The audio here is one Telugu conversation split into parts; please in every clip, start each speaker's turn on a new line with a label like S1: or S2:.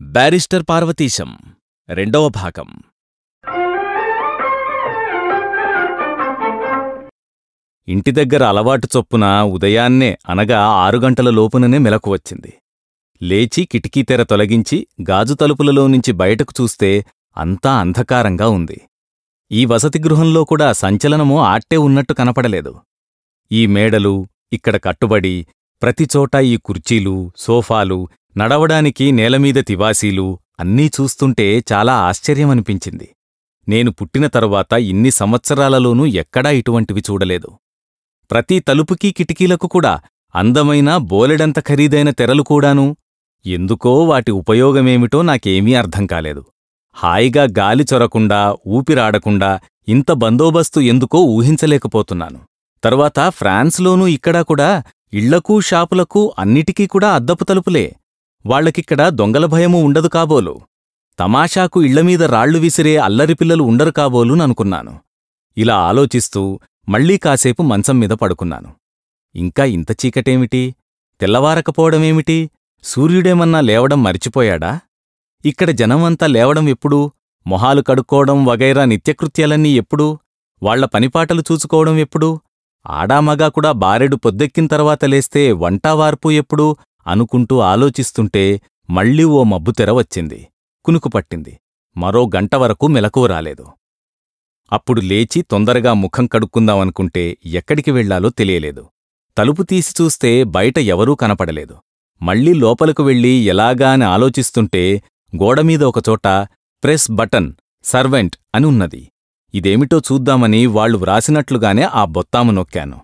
S1: బ్యారిస్టర్ పార్వతీశం రెండవ భాగం. ఇంటి దగ్గర అలవాటు చొప్పున ఉదయాన్నే అనగా 6 గంటల లోపుననే మెలకు వచ్చింది. లేచి కిటికీ తెర తొలగించి గాజు తలుపులలోనుంచి బయటకు చూస్తే అంతా అంధకారంగా ఉంది. ఈ వసతిగృహంలో కూడా సంచలనము ఆట్టే ఉన్నట్టు కనపడలేదు. ఈ మేడలు, ఇక్కడ కట్టుబడి, ప్రతిచోటా ఈ కుర్చీలు, సోఫాలు, నడవడానికి నేలమీద తివాసీలు అన్నీ చూస్తుంటే చాలా ఆశ్చర్యమనిపించింది. నేను పుట్టిన తరువాత ఇన్ని సంవత్సరాలలోనూ ఎక్కడా ఇటువంటివి చూడలేదు. ప్రతి తలుపుకీ కిటికీలకు కూడా అందమైన బోలెడంత ఖరీదైన తెరలు కూడాను. ఎందుకో వాటి ఉపయోగమేమిటో నాకేమీ అర్థం కాలేదు. హాయిగా గాలి చొరకుండా, ఊపిరాడకుండా ఇంత బందోబస్తు ఎందుకో ఊహించలేకపోతున్నాను. తరువాత ఫ్రాన్స్లోనూ ఇక్కడా కూడా ఇళ్లకూ షాపులకూ అన్నిటికీ కూడా అద్దపు తలుపులే. వాళ్లకిక్కడ దొంగల భయము ఉండదు కాబోలు. తమాషాకు ఇళ్లమీద రాళ్లు విసిరే అల్లరిపిల్లలు ఉండరు కాబోలు ననుకున్నాను. ఇలా ఆలోచిస్తూ మళ్లీ కాసేపు మంచం మీద పడుకున్నాను. ఇంకా ఇంత చీకటేమిటి? తెల్లవారకపోవడమేమిటి? సూర్యుడేమన్నా లేవడం మరిచిపోయాడా? ఇక్కడ జనమంతా లేవడం ఎప్పుడు? మొహాలు కడుక్కోవడం వగైరా నిత్యకృత్యాలన్నీ ఎప్పుడు? వాళ్ల పనిపాటలు చూసుకోవడం ఎప్పుడు? ఆడామగా కూడా బారెడు పొద్దెక్కిన తర్వాత లేస్తే వంటావార్పు ఎప్పుడు అనుకుంటూ ఆలోచిస్తుంటే మళ్లీ ఓ మబ్బుతెర వచ్చింది. కునుకుపట్టింది. మరో గంట వరకు మెలకువ రాలేదు. అప్పుడు లేచి తొందరగా ముఖం కడుక్కుందామనుకుంటే ఎక్కడికి వెళ్లాలో తెలియలేదు. తలుపు తీసి చూస్తే బయట ఎవరూ కనపడలేదు. మళ్లీ లోపలకు వెళ్లి ఎలాగా అని ఆలోచిస్తుంటే గోడమీద ఒకచోట ప్రెస్ బటన్, సర్వెంట్ అని ఉన్నది. ఇదేమిటో చూద్దామని వాళ్లు వ్రాసినట్లుగానే ఆ బొత్తాము నొక్కాను.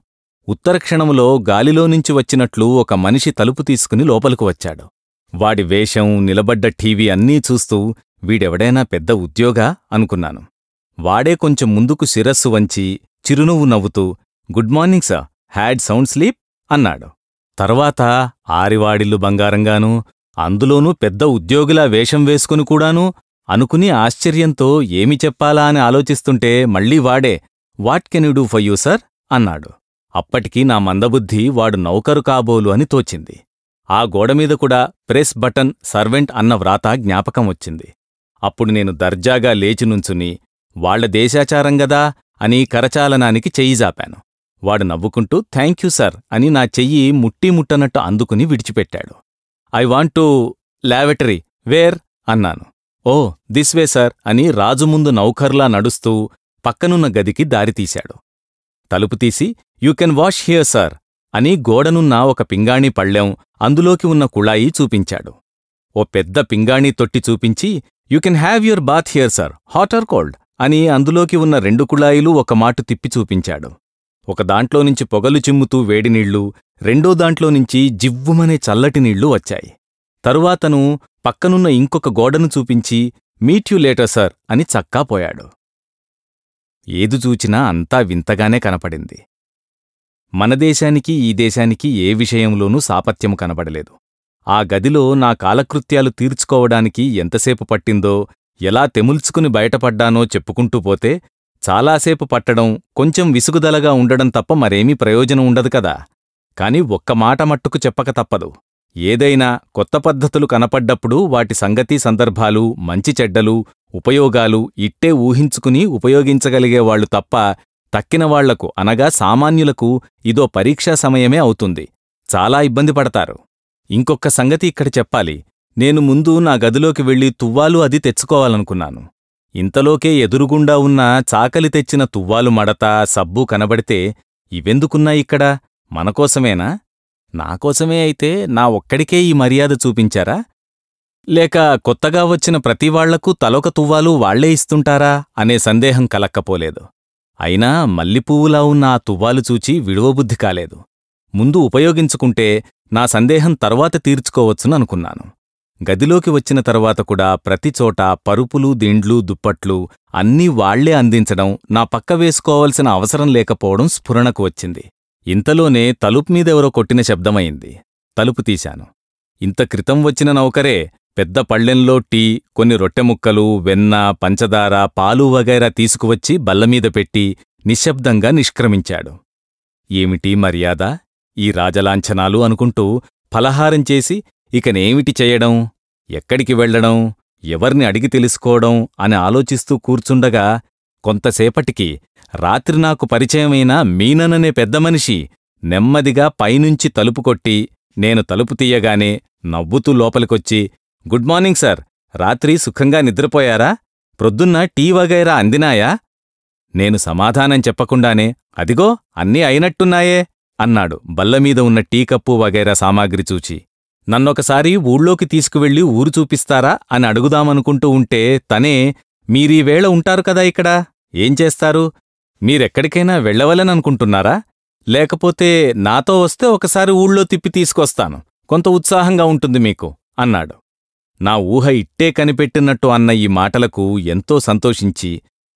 S1: ఉత్తరక్షణములో గాలిలోనుంచి వచ్చినట్లు ఒక మనిషి తలుపు తీసుకుని లోపలకు వచ్చాడు. వాడి వేషం, నిలబడ్డ టీవీ అన్నీ చూస్తూ వీడెవడైనా పెద్ద ఉద్యోగా అనుకున్నాను. వాడే కొంచెం ముందుకు శిరస్సు వంచి చిరునవ్వు నవ్వుతూ good morning sir, had sound sleep అన్నాడు. తర్వాత ఆరివాడిల్లు బంగారంగానూ, అందులోనూ పెద్ద ఉద్యోగిలా వేషం వేసుకుని కూడాను అనుకుని ఆశ్చర్యంతో ఏమి చెప్పాలా అని ఆలోచిస్తుంటే మళ్లీ వాడే what can you do for you sir అన్నాడు. అప్పటికి నా మందబుద్ధి వాడు నౌకరు కాబోలు అని తోచింది. ఆ గోడమీద కూడా ప్రెస్ బటన్, సర్వెంట్ అన్న వ్రాత జ్ఞాపకం వచ్చింది. అప్పుడు నేను దర్జాగా లేచి నుంచుని వాళ్ల దేశాచారంగదా అని కరచాలనానికి చెయ్యి జాపాను. వాడు నవ్వుకుంటూ థ్యాంక్యూ సర్ అని నా చెయ్యి ముట్టి ముట్టనట్టు అందుకుని విడిచిపెట్టాడు. I want to lavatory where అన్నాను. ఓ దిస్ వే సర్ అని రాజు ముందు నౌకర్లా నడుస్తూ పక్కనున్న గదికి దారితీశాడు. తలుపు తీసి you can wash here sir అని గోడనున్న ఒక పింగాణీ పళ్ళెం, అందులోకి ఉన్న కుళాయి చూపించాడు. ఓ పెద్ద పింగాణీ తొట్టి చూపించి you can have your bath here sir, hot or cold అని అందులోకి ఉన్న 2 కుళాయిలు ఒక మాటు తిప్పి చూపించాడు. ఒక దాంట్లోనుంచి పొగలు చిమ్ముతూ వేడినీళ్లు, రెండో దాంట్లోనుంచి జివ్వుమనే చల్లటి నీళ్లు వచ్చాయి. తరువాతను పక్కనున్న ఇంకొక గోడను చూపించి మీట్ యూ లేటర్ సర్ అని చక్కా పోయాడు. ఏదు చూచినా అంతా వింతగానే కనపడింది. మన దేశానికి ఈ దేశానికి ఏ విషయంలోనూ సాపత్యము కనబడలేదు. ఆ గదిలో నా కాలకృత్యాలు తీర్చుకోవడానికి ఎంతసేపు పట్టిందో, ఎలా తెముల్చుకుని బయటపడ్డానో చెప్పుకుంటూ పోతే చాలాసేపు పట్టడం, కొంచెం విసుగుదలగా ఉండడం తప్ప మరేమీ ప్రయోజనం ఉండదు కదా. కాని ఒక్క మాట మట్టుకు చెప్పక తప్పదు. ఏదైనా కొత్త పద్ధతులు కనపడ్డప్పుడు వాటి సంగతి, సందర్భాలు, మంచి చెడ్డలు, ఉపయోగాలు ఇట్టే ఊహించుకుని ఉపయోగించగలిగేవాళ్లు తప్ప తక్కినవాళ్లకు అనగా సామాన్యులకు ఇదో పరీక్షా సమయమే అవుతుంది. చాలా ఇబ్బంది పడతారు. ఇంకొక్క సంగతి ఇక్కడ చెప్పాలి. నేను ముందు నా గదిలోకి వెళ్లి తువ్వాలు అది తెచ్చుకోవాలనుకున్నాను. ఇంతలోకే ఎదురుగుండా ఉన్న చాకలి తెచ్చిన తువ్వాలు మడత, సబ్బు కనబడితే ఇవెందుకున్నాయిక్కడ? మనకోసమేనా? నాకోసమే అయితే నా ఒక్కడికే ఈ మర్యాద చూపించారా? లేక కొత్తగా వచ్చిన ప్రతివాళ్లకూ తలొక తువ్వాలు వాళ్లే ఇస్తుంటారా అనే సందేహం కలక్కపోలేదు. అయినా మల్లిపువ్వులా ఉన్న ఆ తువ్వాలు చూచి విడువబుద్ధి కాలేదు. ముందు ఉపయోగించుకుంటే నా సందేహం తర్వాత తీర్చుకోవచ్చుననుకున్నాను. గదిలోకి వచ్చిన తరువాత కూడా ప్రతిచోటా పరుపులు, దిండ్లు, దుప్పట్లు అన్నీ వాళ్లే అందించడం, నా పక్క వేసుకోవలసిన అవసరం లేకపోవడం స్ఫురణకు వచ్చింది. ఇంతలోనే తలుపు మీదెవరో కొట్టిన శబ్దమైంది. తలుపు తీశాను. ఇంత క్రితం వచ్చిన నౌకరే పెద్ద పళ్ళెంలో టీ, కొన్ని రొట్టెముక్కలు, వెన్న, పంచదార, పాలు వగైరా తీసుకువచ్చి బల్లమీద పెట్టి నిశ్శబ్దంగా నిష్క్రమించాడు. ఏమిటి మర్యాద, ఈ రాజలాంఛనాలు అనుకుంటూ ఫలహారం చేసి ఇకనేమిటి చెయ్యడం? ఎక్కడికి వెళ్లడం, ఎవర్ని అడిగి తెలుసుకోవడం అని ఆలోచిస్తూ కూర్చుండగా కొంతసేపటికి రాత్రి నాకు పరిచయమైన మీనననే పెద్దమనిషి నెమ్మదిగా పైనుంచి తలుపు కొట్టి, నేను తలుపు తీయగానే నవ్వుతూ లోపలికొచ్చి, గుడ్ మార్నింగ్ సార్, రాత్రి సుఖంగా నిద్రపోయారా? ప్రొద్దున్న టీ వగైరా అందినాయా? నేను సమాధానం చెప్పకుండానే అదిగో అన్నీ అయినట్టున్నాయే అన్నాడు బల్లమీద ఉన్న టీ కప్పు వగైరా సామాగ్రి చూచి. నన్నొకసారి ఊళ్ళోకి తీసుకువెళ్ళి ఊరు చూపిస్తారా అని అడుగుదామనుకుంటూ ఉంటే తనే, మీరీవేళ ఉంటారు కదా ఇక్కడ, ఏం చేస్తారు? మీరెక్కడికైనా వెళ్లవలననుకుంటున్నారా? లేకపోతే నాతో వస్తే ఒకసారి ఊళ్ళో తిప్పి తీసుకొస్తాను, కొంత ఉత్సాహంగా ఉంటుంది మీకు అన్నాడు. నా ఊహ ఇట్టే కనిపెట్టినట్టు అన్న ఈ మాటలకు ఎంతో సంతోషించి,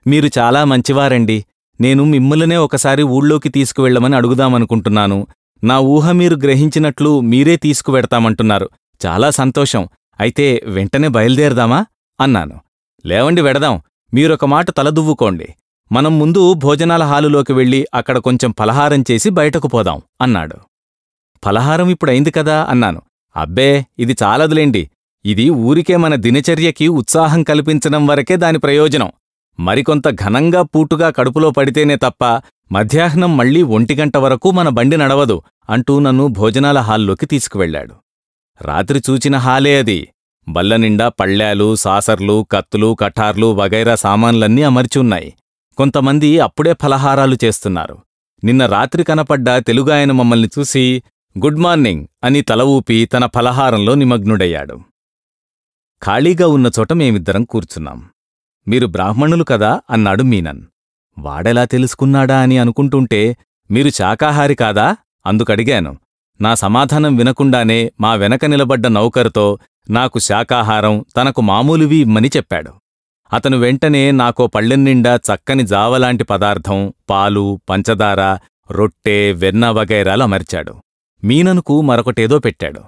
S1: మీరు చాలా మంచివారండి, నేను మిమ్ములనే ఒకసారి ఊళ్ళోకి తీసుకువెళ్లమని అడుగుదామనుకుంటున్నాను. నా ఊహ మీరు గ్రహించినట్లు మీరే తీసుకువెడతామంటున్నారు, చాలా సంతోషం. అయితే వెంటనే బయలుదేరదామా అన్నాను. లేవండి వెడదాం, మీరొక మాట తలదువ్వుకోండి. మనం ముందు భోజనాల హాలులోకి వెళ్ళి అక్కడ కొంచెం ఫలహారం చేసి బయటకు పోదాం అన్నాడు. ఫలహారం ఇప్పుడైంది కదా అన్నాను. అబ్బే, ఇది చాలదులేండి, ఇది ఊరికే మన దినచర్యకి ఉత్సాహం కల్పించడం వరకే దాని ప్రయోజనం. మరికొంత ఘనంగా పూటుగా కడుపులో పడితేనే తప్ప మధ్యాహ్నం మళ్లీ 1 గంట వరకు మన బండి నడవదు అంటూ నన్ను భోజనాల హాల్లోకి తీసుకువెళ్లాడు. రాత్రి చూచిన హాలే అది. బల్లనిండా పళ్ళాలు, సాసర్లు, కత్తులు, కఠార్లు వగైరా సామాన్లన్నీ అమర్చి ఉన్నాయి. కొంతమంది అప్పుడే ఫలహారాలు చేస్తున్నారు. నిన్న రాత్రి కనపడ్డ తెలుగాయన మమ్మల్ని చూసి గుడ్ మార్నింగ్ అని తల ఊపి తన ఫలహారంలో నిమగ్నుడయ్యాడు. ఖాళీగా ఉన్న చోట మేమిద్దరం కూర్చున్నాం. మీరు బ్రాహ్మణులు కదా అన్నాడు మీనన్. వాడెలా తెలుసుకున్నాడా అని అనుకుంటుంటే, మీరు శాకాహారి కాదా అందుకడిగాను. నా సమాధానం వినకుండానే మా వెనక నిలబడ్డ నౌకరుతో నాకు శాకాహారం, తనకు మామూలువి ఇమ్మని చెప్పాడు. అతను వెంటనే నాకో పళ్ళెన్నిండా చక్కని జావలాంటి పదార్థం, పాలు, పంచదార, రొట్టె, వెన్న వగైరాలు అమర్చాడు. మీననుకు మరొకటేదో పెట్టాడు.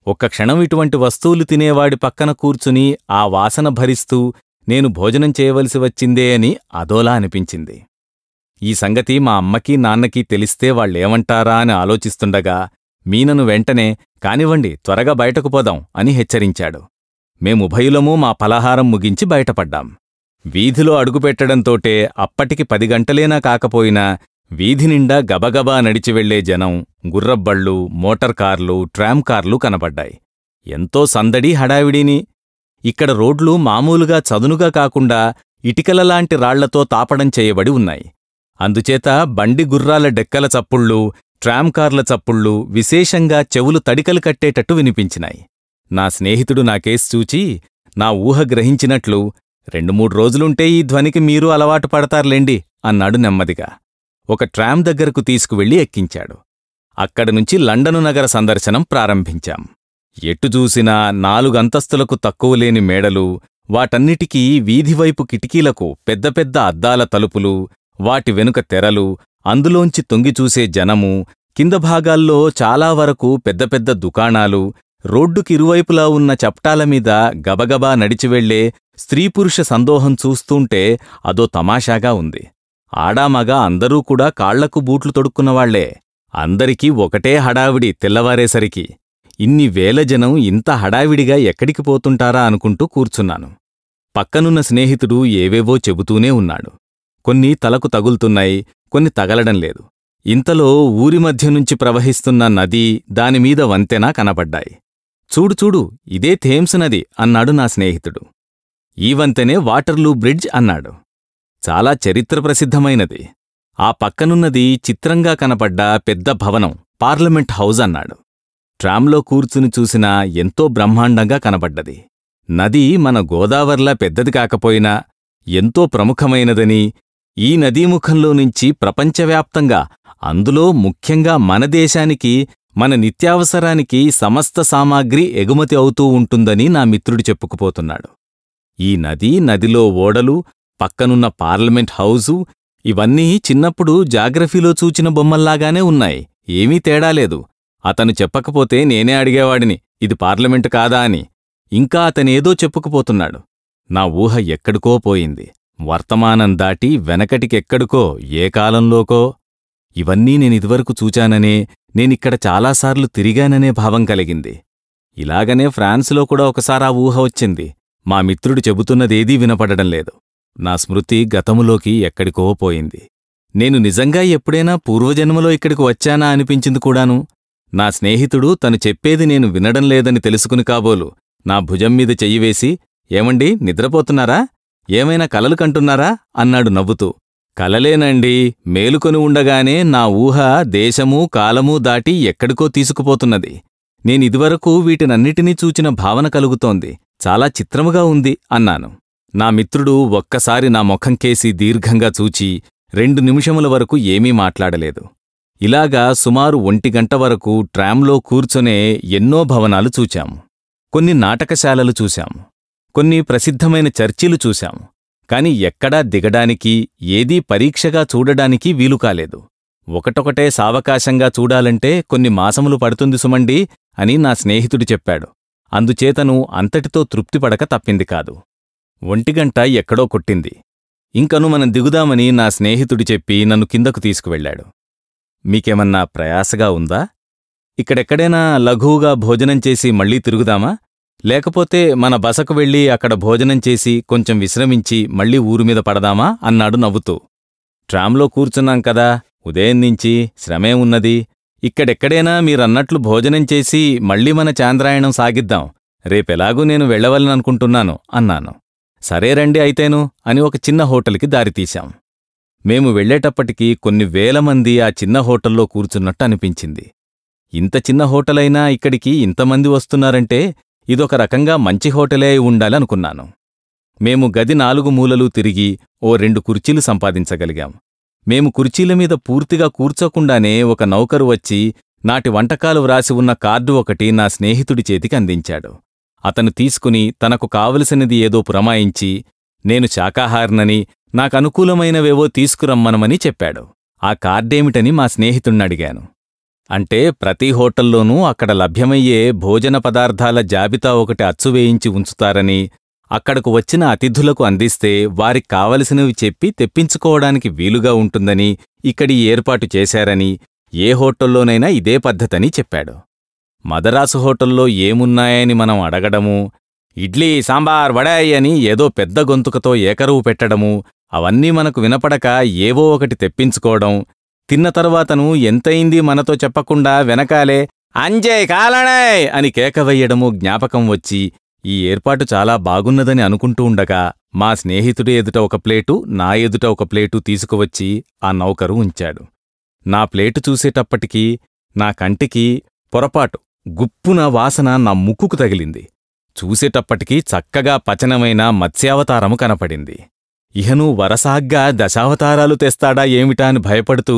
S1: ఒక్క క్షణం ఇటువంటి వస్తువులు తినేవాడి పక్కన కూర్చుని ఆ వాసన భరిస్తూ నేను భోజనం చేయవలసి వచ్చిందే అని అదోలా అనిపించింది. ఈ సంగతి మా అమ్మకీ నాన్నకీ తెలిస్తే వాళ్ళేమంటారా అని ఆలోచిస్తుండగా మీనను వెంటనే కానివ్వండి, త్వరగా బయటకు పోదాం అని హెచ్చరించాడు. మేముభయులమూ మా ఫలహారం ముగించి బయటపడ్డాం. వీధిలో అడుగుపెట్టడంతోటే అప్పటికి 10 గంటలేనా కాకపోయినా వీధి నిండా గబగబా నడిచి వెళ్లే జనం, గుర్రబ్బళ్ళు, మోటార్ కార్లు, ట్రామ్ కార్లు కనబడ్డాయి. ఎంతో సందడి, హడావిడిని. ఇక్కడ రోడ్లు మామూలుగా చదునుగా కాకుండా ఇటికలలాంటి రాళ్లతో తాపడం చేయబడి ఉన్నాయి. అందుచేత బండి గుర్రాల డెక్కల చప్పుళ్ళు, ట్రామ్ కార్ల చప్పుళ్ళు విశేషంగా చెవులు తడికలు కట్టేటట్టు వినిపించినాయి. నా స్నేహితుడు నాకేసి చూచి నా ఊహ గ్రహించినట్లు 2-3 రోజులుంటే ఈ ధ్వనికి మీరు అలవాటు పడతారులేండి అన్నాడు నెమ్మదిగా. ఒక ట్రామ్ దగ్గరకు తీసుకువెళ్లి ఎక్కించాడు. అక్కడినుంచి లండను నగర సందర్శనం ప్రారంభించాం. ఎటు చూసినా 4 అంతస్తులకు తక్కువలేని మేడలు, వాటన్నిటికీ వీధివైపు కిటికీలకు పెద్ద పెద్ద అద్దాల తలుపులు, వాటి వెనుక తెరలు, అందులోంచి తొంగిచూసే జనము, కింద భాగాల్లో చాలా వరకు పెద్ద పెద్ద దుకాణాలు, రోడ్డుకిరువైపులా ఉన్న చప్టాలమీద గబగబా నడిచివెళ్లే స్త్రీపురుష సందోహం చూస్తూంటే అదో తమాషాగా ఉంది. ఆడామగా అందరూ కూడా కాళ్లకు బూట్లు తొడుక్కున్నవాళ్లే. అందరికీ ఒకటే హడావిడి తెల్లవారేసరికి. ఇన్ని వేల జనం ఇంత హడావిడిగా ఎక్కడికి పోతుంటారా అనుకుంటూ కూర్చున్నాను. పక్కనున్న స్నేహితుడు ఏవేవో చెబుతూనే ఉన్నాడు. కొన్ని తలకు తగులుతున్నాయి, కొన్ని తగలడం లేదు. ఇంతలో ఊరి మధ్య నుంచి ప్రవహిస్తున్న నది, దానిమీద వంతెన కనబడ్డాయి. చూడు చూడు, ఇదే థేమ్స్ నది అన్నాడు నా స్నేహితుడు. ఈ వంతెనే వాటర్లూ బ్రిడ్జ్ అన్నాడు. చాలా చరిత్ర ప్రసిద్ధమైనది. ఆ పక్కనున్నది చిత్రంగా కనపడ్డ పెద్ద భవనం, పార్లమెంట్ హౌజ్ అన్నాడు. ట్రామ్లో కూర్చుని చూసినా ఎంతో బ్రహ్మాండంగా కనబడ్డది. నది మన గోదావరిలా పెద్దది కాకపోయినా ఎంతో ప్రముఖమైనదని, ఈ నదీముఖంలో నుంచి ప్రపంచవ్యాప్తంగా, అందులో ముఖ్యంగా మన దేశానికి, మన నిత్యావసరానికి సమస్త సామాగ్రి ఎగుమతి అవుతూ ఉంటుందని నా మిత్రుడు చెప్పుకుపోతున్నాడు. ఈ నది, నదిలో ఓడలు, పక్కనున్న పార్లమెంట్ హౌజు, ఇవన్నీ చిన్నప్పుడు జాగ్రఫీలో చూచిన బొమ్మల్లాగానే ఉన్నాయి. ఏమీ తేడాలేదు. అతను చెప్పకపోతే నేనే అడిగేవాడిని, ఇది పార్లమెంటు కాదా అని. ఇంకా అతనేదో చెప్పుకుపోతున్నాడు. నా ఊహ ఎక్కడికో పోయింది. వర్తమానం దాటి వెనకటికెక్కడికో, ఏ కాలంలోకో. ఇవన్నీ నేనిదివరకు చూచాననే, నేనిక్కడ చాలాసార్లు తిరిగాననే భావం కలిగింది. ఇలాగనే ఫ్రాన్సులో కూడా ఒకసారి ఆ ఊహ వచ్చింది. మా మిత్రుడు చెబుతున్నదేదీ వినపడడం లేదు. నా స్మృతి గతములోకి ఎక్కడికో పోయింది. నేను నిజంగా ఎప్పుడైనా పూర్వజన్మలో ఇక్కడికి వచ్చానా అనిపించింది కూడాను. నా స్నేహితుడు తను చెప్పేది నేను వినడం లేదని తెలుసుకుని కాబోలు నా భుజం మీద చెయ్యివేసి, ఏమండి, నిద్రపోతున్నారా? ఏమైనా కలలు కంటున్నారా అన్నాడు నవ్వుతూ. కలలేనండి, మేలుకొని ఉండగానే నా ఊహ దేశమూ కాలమూ దాటి ఎక్కడికో తీసుకుపోతున్నది. నేనిదివరకు వీటినన్నిటినీ చూచిన భావన కలుగుతోంది. చాలా చిత్రముగా ఉంది అన్నాను. నా మిత్రుడు ఒక్కసారి నా ముఖంకేసి దీర్ఘంగా చూచి 2 నిమిషముల వరకు ఏమీ మాట్లాడలేదు. ఇలాగా సుమారు 1 గంట వరకు ట్రామ్లో కూర్చొనే ఎన్నో భవనాలు చూచాము. కొన్ని నాటకశాలలు చూశాము. కొన్ని ప్రసిద్ధమైన చర్చిలు చూశాము. కాని ఎక్కడా దిగడానికి, ఏదీ పరీక్షగా చూడడానికి వీలుకాలేదు. ఒకటొకటే సావకాశంగా చూడాలంటే కొన్ని మాసములు పడుతుంది సుమండి అని నా స్నేహితుడు చెప్పాడు. అందుచేతను అంతటితో తృప్తిపడక తప్పింది కాదు. 1 గంట ఎక్కడో కొట్టింది. ఇంకను మనం దిగుదామని నా స్నేహితుడు చెప్పి నన్ను కిందకు తీసుకువెళ్ళాడు. మీకేమన్నా ప్రయాసగా ఉందా? ఇక్కడెక్కడైనా లఘువుగా భోజనం చేసి మళ్లీ తిరుగుదామా? లేకపోతే మన బసకు వెళ్ళి అక్కడ భోజనం చేసి కొంచెం విశ్రమించి మళ్లీ ఊరుమీద పడదామా అన్నాడు నవ్వుతూ. ట్రామ్లో కూర్చున్నాం కదా, ఉదయం నుంచి శ్రమే ఉన్నది. ఇక్కడెక్కడైనా మీరన్నట్లు భోజనం చేసి మళ్లీ మన చాంద్రాయణం సాగిద్దాం. రేపెలాగూ నేను వెళ్లవలననుకుంటున్నాను అన్నాను. సరే రండి అయితేను అని ఒక చిన్న హోటల్కి దారితీశాం. మేము వెళ్లేటప్పటికి కొన్ని వేల మంది ఆ చిన్న హోటల్లో కూర్చున్నట్టు అనిపించింది. ఇంత చిన్న హోటలైనా ఇక్కడికి ఇంతమంది వస్తున్నారంటే ఇదొక రకంగా మంచి హోటలే అయి ఉండాలనుకున్నాను. మేము గది 4 మూలలు తిరిగి ఓ 2 కుర్చీలు సంపాదించగలిగాం. మేము కుర్చీలమీద పూర్తిగా కూర్చోకుండానే ఒక నౌకరు వచ్చి నాటి వంటకాలు వ్రాసి ఉన్న కార్డు ఒకటి నా స్నేహితుడి చేతికి అందించాడు. అతను తీసుకుని తనకు కావలసినది ఏదో పురమాయించి, నేను శాకాహారినని, నాకనుకూలమైనవేవో తీసుకురమ్మనమని చెప్పాడు. ఆ కార్డేమిటని మా స్నేహితుణ్ణడిగాను. అంటే ప్రతి హోటల్లోనూ అక్కడ లభ్యమయ్యే భోజన పదార్థాల జాబితా ఒకటి అచ్చువేయించి ఉంచుతారని, అక్కడకు వచ్చిన అతిథులకు అందిస్తే వారికి కావలసినవి చెప్పి తెప్పించుకోవడానికి వీలుగా ఉంటుందని ఇక్కడి ఏర్పాటు చేశారని, ఏ హోటల్లోనైనా ఇదే పద్ధతని చెప్పాడు. మదరాసు హోటల్లో ఏమున్నాయని మనం అడగడము, ఇడ్లీ సాంబార్ వడాయ్ అని ఏదో పెద్ద గొంతుకతో ఏకరువు పెట్టడము, అవన్నీ మనకు వినపడక ఏవో ఒకటి తెప్పించుకోవడం, తిన్న తరువాతను ఎంతయింది మనతో చెప్పకుండా వెనకాలే అంజయ్ కాలణయ్ అని కేకవెయ్యడము జ్ఞాపకం వచ్చి ఈ ఏర్పాటు చాలా బాగున్నదని అనుకుంటూ ఉండగా మా స్నేహితుడి ఎదుట ఒక ప్లేటు, నా ఎదుట ఒక ప్లేటు తీసుకువచ్చి ఆ నౌకరు ఉంచాడు. నా ప్లేటు చూసేటప్పటికీ నా కంటికి పొరపాటు గుప్పున వాసన నా ముక్కుకు తగిలింది. చూసేటప్పటికీ చక్కగా పచనమైన మత్స్యావతారము కనపడింది. ఇహను వరసాగ్గా దశావతారాలు తెస్తాడా ఏమిటా అని భయపడుతూ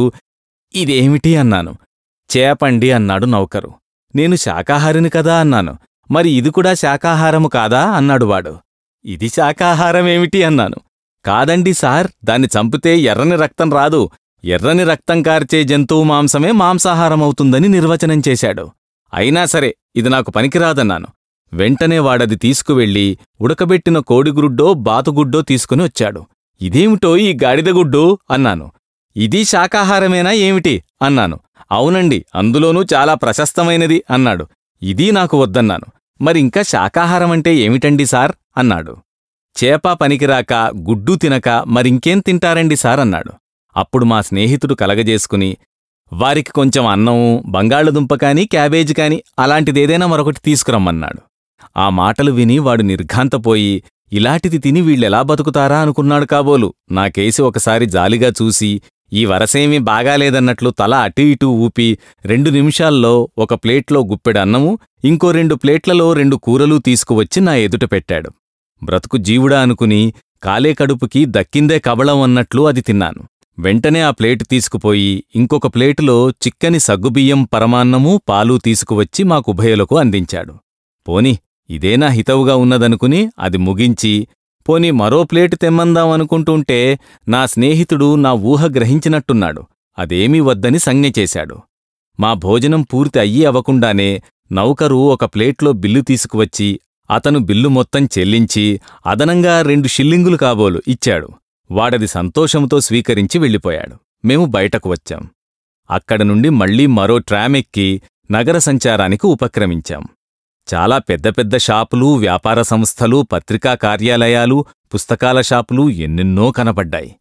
S1: ఇదేమిటి అన్నాను. చేపండి అన్నాడు నౌకరు. నేను శాకాహారిని కదా అన్నాను. మరి ఇది కూడా శాకాహారము కాదా అన్నాడు వాడు. ఇది శాకాహారమేమిటి అన్నాను. కాదండి సార్, దాన్ని చంపితే ఎర్రని రక్తం రాదు, ఎర్రని రక్తం కార్చే జంతువు మాంసమే మాంసాహారమవుతుందని నిర్వచనం చేశాడు. అయినా సరే ఇది నాకు పనికిరాదన్నాను. వెంటనే వాడది తీసుకువెళ్ళి ఉడకబెట్టిన కోడిగుడ్డో బాతుగుడ్డో తీసుకుని వచ్చాడు. ఇదేమిటో ఈ గాడిదగుడ్డు అన్నాను. ఇది శాకాహారమేనా ఏమిటి అన్నాను. అవునండి, అందులోనూ చాలా ప్రశస్తమైనది అన్నాడు. ఇదీ నాకు వద్దన్నాను. మరింకా శాకాహారమంటే ఏమిటండి సార్ అన్నాడు. చేప పనికిరాక గుడ్డు తినక మరింకేం తింటారండి సార్ అన్నాడు. అప్పుడు మా స్నేహితుడు కలగజేసుకుని వారికి కొంచెం అన్నం, బంగాళదుంప కాని, క్యాబేజీ కాని అలాంటిదేదైనా మరొకటి తీసుకురమ్మన్నాడు. ఆ మాటలు విని వాడు నిర్ఘాంతపోయి ఇలాంటిది తిని వీళ్ళెలా బతుకుతారా అనుకున్నాడు కాబోలు. నాకేసి ఒకసారి జాలిగా చూసి ఈ వరసేమీ బాగాలేదన్నట్లు తల అటూ ఇటూ ఊపి 2 నిమిషాల్లో ఒక ప్లేట్లో గుప్పెడు అన్నము, ఇంకో 2 ప్లేట్లలో 2 కూరలు తీసుకువచ్చి నా ఎదుట పెట్టాడు. బ్రతుకు జీవుడా అనుకుని కాలే కడుపుకి దక్కిందే కబళం అన్నట్లు అది తిన్నాను. వెంటనే ఆ ప్లేటు తీసుకుపోయి ఇంకొక ప్లేటులో చిక్కని సగ్గుబియ్యం పరమాన్నమూ పాలు తీసుకువచ్చి మాకుభయులకు అందించాడు. పోని ఇదేనా హితవుగా ఉన్నదనుకుని అది ముగించి పోని మరో ప్లేటు తెమ్మందామనుకుంటుంటే నా స్నేహితుడు నా ఊహ గ్రహించినట్టున్నాడు. అదేమీ వద్దని సంజ్ఞ చేశాడు. మా భోజనం పూర్తి అయ్యి అవ్వకుండానే నౌకరు ఒక ప్లేట్లో బిల్లు తీసుకువచ్చి అతను బిల్లు మొత్తం చెల్లించి అదనంగా 2 షిల్లింగులు కాబోలు ఇచ్చాడు. వాడది సంతోషంతో స్వీకరించి వెళ్ళిపోయాడు. మేము బయటకు వచ్చాం. అక్కడ నుండి మళ్లీ మరో ట్రామ్ ఎక్కి నగర సంచారానికి ఉపక్రమించాం. చాలా పెద్ద పెద్ద షాపులు, వ్యాపార సంస్థలు, పత్రికా కార్యాలయాలు, పుస్తకాల షాపులు ఎన్నెన్నో కనబడ్డాయి.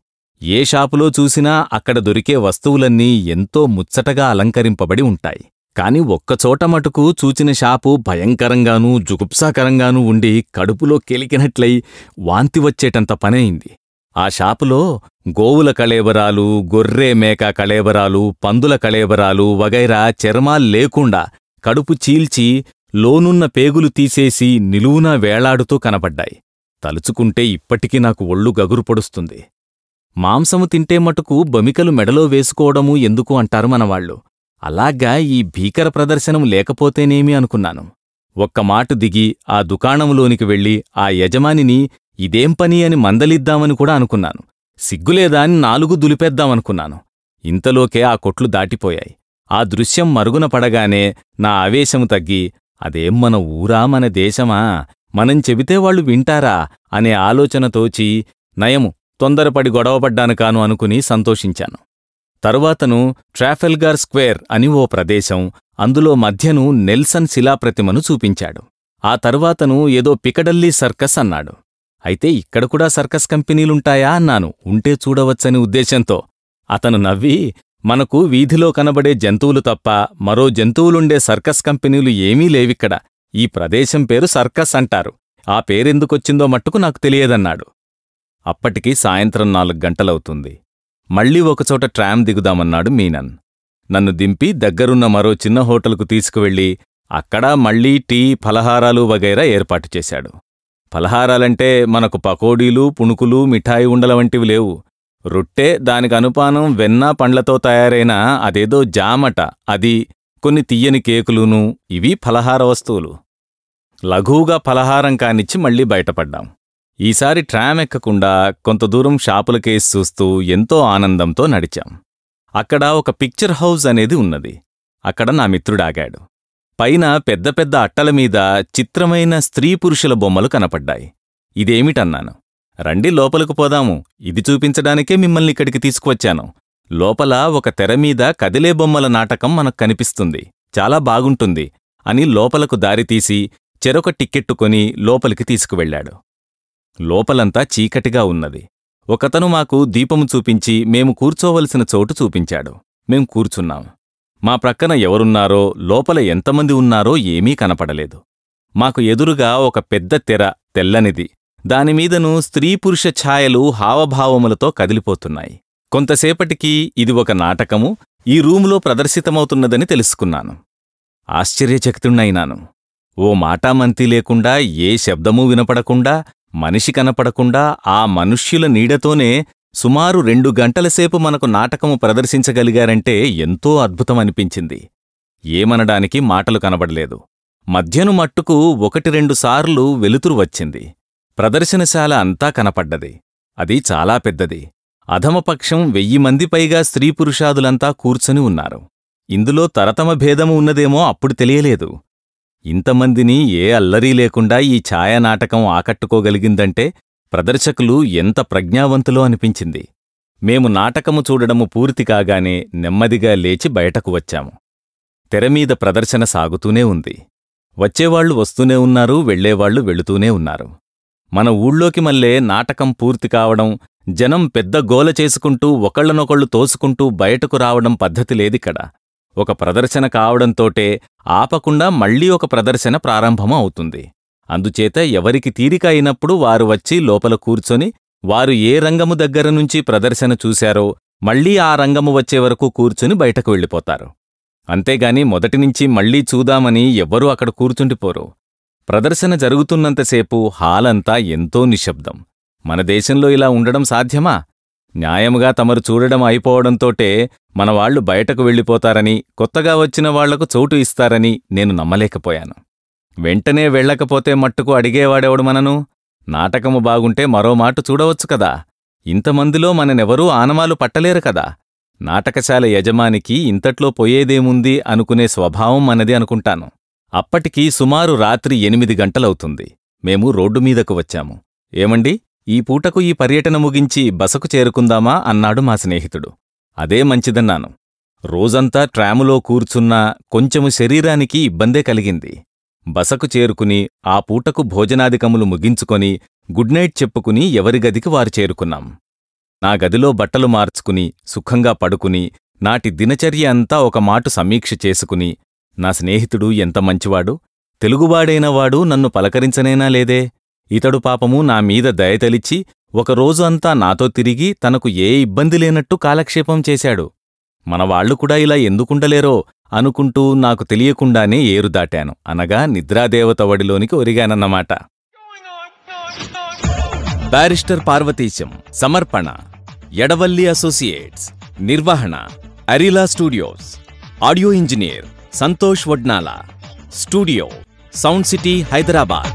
S1: ఏ షాపులో చూసినా అక్కడ దొరికే వస్తువులన్నీ ఎంతో ముచ్చటగా అలంకరింపబడి ఉంటాయి. కాని ఒక్కచోట మటుకు చూచిన షాపు భయంకరంగానూ జుగుప్సాకరంగానూ ఉండి కడుపులో కెలికినట్లయి వాంతి వచ్చేటంత పనయింది. ఆ షాపులో గోవుల కళేబరాలు, గొర్రె మేక కళేబరాలు, పందుల కళేబరాలు వగైరా చర్మాల్లేకుండా కడుపు చీల్చి లోనున్న పేగులు తీసేసి నిలువునా వేలాడుతూ కనబడ్డాయి. తలుచుకుంటే ఇప్పటికీ నాకు ఒళ్ళు గగురు పొడుస్తుంది. మాంసము తింటే మటుకు బొమికలు మెడలో వేసుకోవడము ఎందుకు అంటారు మనవాళ్లు. అలాగా ఈ భీకర ప్రదర్శనం లేకపోతేనేమి అనుకున్నాను. ఒక్క మాటు దిగి ఆ దుకాణంలోనికి వెళ్ళి ఆ యజమానిని ఇదేం పని అని మందలిద్దామని కూడా అనుకున్నాను. సిగ్గులేదా అని 4 దులిపేద్దామనుకున్నాను. ఇంతలోకే ఆ కొట్లు దాటిపోయాయి. ఆ దృశ్యం మరుగున పడగానే నా ఆవేశము తగ్గి, అదేం మన ఊరా, మన దేశమా, మనం చెబితే వాళ్ళు వింటారా అనే ఆలోచనతోచి నయము తొందరపడి గొడవపడ్డాను కాను అనుకుని సంతోషించాను. తరువాతను ట్రాఫెల్గార్ స్క్వేర్ అని ఓ ప్రదేశం, అందులో మధ్యను నెల్సన్ శిలాప్రతిమను చూపించాడు. ఆ తరువాతను ఏదో పికడల్లీ సర్కస్ అన్నాడు. అయితే ఇక్కడ కూడా సర్కస్ కంపెనీలుంటాయా అన్నాను, ఉంటే చూడవచ్చని ఉద్దేశంతో. అతను నవ్వి, మనకు వీధిలో కనబడే జంతువులు తప్ప మరో జంతువులుండే సర్కస్ కంపెనీలు ఏమీ లేవిక్కడ. ఈ ప్రదేశం పేరు సర్కస్ అంటారు. ఆ పేరెందుకొచ్చిందో మట్టుకు నాకు తెలియదన్నాడు. అప్పటికి సాయంత్రం 4 గంటలవుతుంది. మళ్లీ ఒకచోట ట్రామ్ దిగుదామన్నాడు మీనన్. నన్ను దింపి దగ్గరున్న మరో చిన్న హోటల్కు తీసుకువెళ్ళి అక్కడా మళ్లీ టీ, ఫలహారాలు వగైరా ఏర్పాటు చేశాడు. ఫలహారాలంటే మనకు పకోడీలు, పుణుకులు, మిఠాయి ఉండల వంటివి లేవు. రొట్టె, దానికి అనుపానం వెన్న, పండ్లతో తయారైన అదేదో జామట, అది, కొన్ని తీయని కేకులును, ఇవి ఫలహార వస్తువులు. లఘువుగా ఫలహారం కానిచ్చి మళ్లీ బయటపడ్డాం. ఈసారి ట్రామ్ ఎక్కకుండా కొంత దూరం షాపులకేసి చూస్తూ ఎంతో ఆనందంతో నడిచాం. అక్కడ ఒక పిక్చర్ హౌస్ అనేది ఉన్నది. అక్కడ నా మిత్రుడాగాడు. పైన పెద్ద పెద్ద అట్టలమీద చిత్రమైన స్త్రీ పురుషుల బొమ్మలు కనపడ్డాయి. ఇదేమిటన్నాను. రండి లోపలకు పోదాము, ఇది చూపించడానికే మిమ్మల్ని ఇక్కడికి తీసుకువచ్చాను. లోపల ఒక తెరమీద కదిలే బొమ్మల నాటకం మనకు కనిపిస్తుంది, చాలా బాగుంటుంది అని లోపలకు దారితీసి చెరొక టిక్కెట్టు కొని లోపలికి తీసుకువెళ్లాడు. లోపలంతా చీకటిగా ఉన్నది. ఒకతను మాకు దీపము చూపించి మేము కూర్చోవలసిన చోటు చూపించాడు. మేం కూర్చున్నాం. మా ప్రక్కన ఎవరున్నారో, లోపల ఎంతమంది ఉన్నారో ఏమీ కనపడలేదు. మాకు ఎదురుగా ఒక పెద్ద తెర, తెల్లనిది. దానిమీదను స్త్రీ పురుష ఛాయలు హావభావములతో కదిలిపోతున్నాయి. కొంతసేపటికి ఇది ఒక నాటకము ఈ రూములో ప్రదర్శితమవుతున్నదని తెలుసుకున్నాను. ఆశ్చర్యచకితుణ్ణైనాను. ఓ మాటామంతి లేకుండా, ఏ శబ్దమూ వినపడకుండా, మనిషి కనపడకుండా ఆ మనుష్యుల నీడతోనే సుమారు 2 గంటలసేపు మనకు నాటకము ప్రదర్శించగలిగారంటే ఎంతో అద్భుతమనిపించింది. ఏమనడానికి మాటలు కనబడలేదు. మధ్యను మట్టుకు 1-2 సార్లు వెలుతురు వచ్చింది. ప్రదర్శనశాల అంతా కనపడ్డది. అది చాలా పెద్దది. అధమపక్షం 1000 మంది పైగా స్త్రీ పురుషాదులంతా కూర్చొని ఉన్నారు. ఇందులో తరతమ భేదము ఉన్నదేమో అప్పుడు తెలియలేదు. ఇంతమందిని ఏ అల్లరీ లేకుండా ఈ ఛాయానాటకం ఆకట్టుకోగలిగిందంటే ప్రదర్శకులు ఎంత ప్రజ్ఞావంతులో అనిపించింది. మేము నాటకము చూడడము పూర్తి కాగానే నెమ్మదిగా లేచి బయటకు వచ్చాము. తెరమీద ప్రదర్శన సాగుతూనే ఉంది. వచ్చేవాళ్లు వస్తూనే ఉన్నారు, వెళ్లేవాళ్లు వెళుతూనే ఉన్నారు. మన ఊళ్ళోకి మళ్ళే నాటకం పూర్తి కావడం, జనం పెద్ద గోల చేసుకుంటూ ఒకళ్లనొకళ్ళు తోసుకుంటూ బయటకు రావడం పద్ధతి లేదిక్కడ. ఒక ప్రదర్శన కావడంతోటే ఆపకుండా మళ్లీ ఒక ప్రదర్శన ప్రారంభం అవుతుంది. అందుచేత ఎవరికి తీరిక అయినప్పుడు వారు వచ్చి లోపల కూర్చొని వారు ఏ రంగము దగ్గర నుంచి ప్రదర్శన చూశారో మళ్లీ ఆ రంగము వచ్చే వరకు కూర్చుని బయటకు వెళ్ళిపోతారు. అంతేగాని మొదటినుంచి మళ్లీ చూదామని ఎవ్వరూ అక్కడ కూర్చుండిపోరు. ప్రదర్శన జరుగుతున్నంతసేపు హాలంతా ఎంతో నిశ్శబ్దం. మన దేశంలో ఇలా ఉండడం సాధ్యమా? న్యాయముగా తమరు చూడడం అయిపోవడంతోటే మనవాళ్లు బయటకు వెళ్ళిపోతారని, కొత్తగా వచ్చిన వాళ్లకు చోటు ఇస్తారని నేను నమ్మలేకపోయాను. వెంటనే వెళ్ళకపోతే మట్టుకు అడిగేవాడెవడు మనను? నాటకము బాగుంటే మరో మాట చూడవచ్చు కదా. ఇంతమందిలో మననెవరూ ఆనమాలు పట్టలేరు కదా. నాటకశాల యజమానికి ఇంతట్లో పోయేదేముంది అనుకునే స్వభావం మనది అనుకుంటాను. అప్పటికి సుమారు రాత్రి 8 గంటలవుతుంది. మేము రోడ్డు మీదకు వచ్చాము. ఏమండి, ఈ పూటకు ఈ పర్యటన ముగించి బసకు చేరుకుందామా అన్నాడు మా స్నేహితుడు. అదే మంచిదన్నాను. రోజంతా ట్రాములో కూర్చున్నా కొంచెము శరీరానికి ఇబ్బందే కలిగింది. బసకు చేరుకుని ఆ పూటకు భోజనాదికములు ముగించుకొని గుడ్ నైట్ చెప్పుకుని ఎవరి గదికి వారు చేరుకున్నాం. నా గదిలో బట్టలు మార్చుకుని సుఖంగా పడుకుని నాటి దినచర్య అంతా ఒక మాటు సమీక్ష చేసుకుని, నా స్నేహితుడు ఎంత మంచివాడు, తెలుగువాడైనవాడు నన్ను పలకరించనేనా లేదే, ఇతడు పాపము నా మీద దయతలిచి ఒకరోజు అంతా నాతో తిరిగి తనకు ఏ ఇబ్బంది లేనట్టు కాలక్షేపం చేశాడు. మనవాళ్లు కూడా ఇలా ఎందుకుండలేరో అనుకుంటూ నాకు తెలియకుండానే ఏరు దాటాను, అనగా నిద్రాదేవత వడిలోనికి ఒరిగానన్నమాట. బారిస్టర్ పార్వతీశం. సమర్పణ ఎడవల్లి అసోసియేట్స్. నిర్వహణ Arila studios. Audio engineer Santosh Vadnala. Studio sound city Hyderabad.